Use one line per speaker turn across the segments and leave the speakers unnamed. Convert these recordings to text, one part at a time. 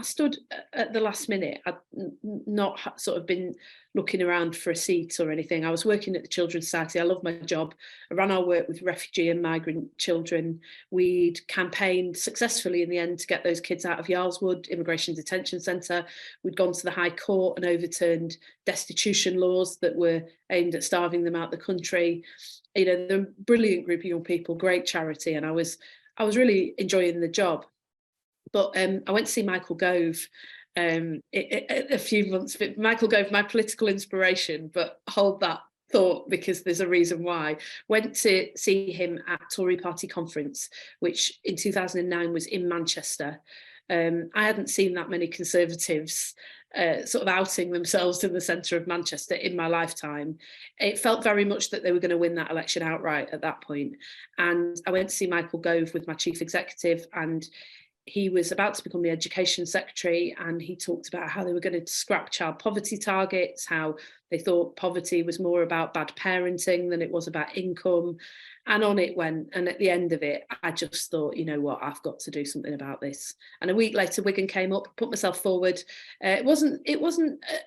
I stood at the last minute. I'd not sort of been looking around for a seat or anything. I was working at the Children's Society. I love my job. I ran our work with refugee and migrant children. We'd campaigned successfully in the end to get those kids out of Yarlswood Immigration Detention Centre. We'd gone to the High Court and overturned destitution laws that were aimed at starving them out the country. You know, they're a brilliant group of young people, great charity, and I was really enjoying the job. But I went to see Michael Gove a few months. But Michael Gove, my political inspiration, but hold that thought because there's a reason why. Went to see him at Tory Party conference, which in 2009 was in Manchester. I hadn't seen that many Conservatives sort of outing themselves in the centre of Manchester in my lifetime. It felt very much that they were going to win that election outright at that point. And I went to see Michael Gove with my chief executive, and he was about to become the education secretary, and he talked about how they were going to scrap child poverty targets, how they thought poverty was more about bad parenting than it was about income, and on it went. And at the end of it, I just thought, you know what, I've got to do something about this. And a week later, Wigan came up, put myself forward. It wasn't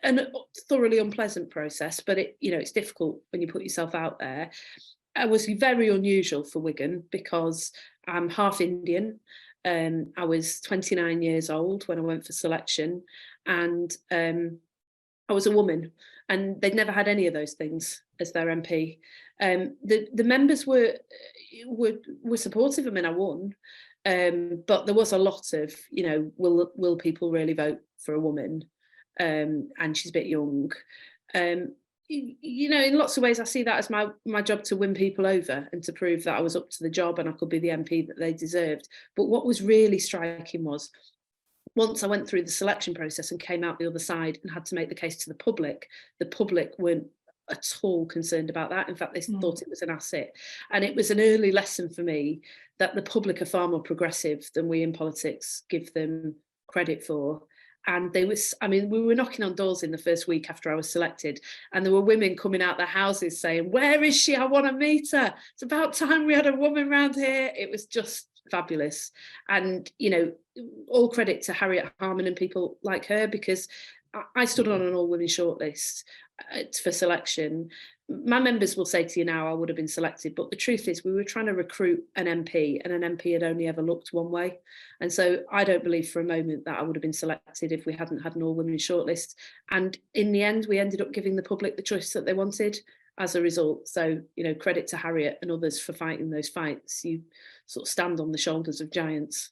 a thoroughly unpleasant process, but it's difficult when you put yourself out there. It was very unusual for Wigan because I'm half Indian. I was 29 years old when I went for selection, and I was a woman, and they'd never had any of those things as their MP. The members were supportive. I mean, I won, but there was a lot of, will people really vote for a woman? And she's a bit young. In lots of ways, I see that as my job to win people over and to prove that I was up to the job and I could be the MP that they deserved. But what was really striking was, once I went through the selection process and came out the other side and had to make the case to the public weren't at all concerned about that. In fact, they thought it was an asset. And it was an early lesson for me that the public are far more progressive than we in politics give them credit for. And we were knocking on doors in the first week after I was selected, and there were women coming out their houses saying, "Where is she? I want to meet her. It's about time we had a woman around here." It was just fabulous. And, all credit to Harriet Harman and people like her, because I stood on an all-women shortlist for selection. My members will say to you now, I would have been selected, but the truth is we were trying to recruit an MP, and an MP had only ever looked one way. And so I don't believe for a moment that I would have been selected if we hadn't had an all-women shortlist. And in the end, we ended up giving the public the choice that they wanted as a result. So, credit to Harriet and others for fighting those fights. You sort of stand on the shoulders of giants.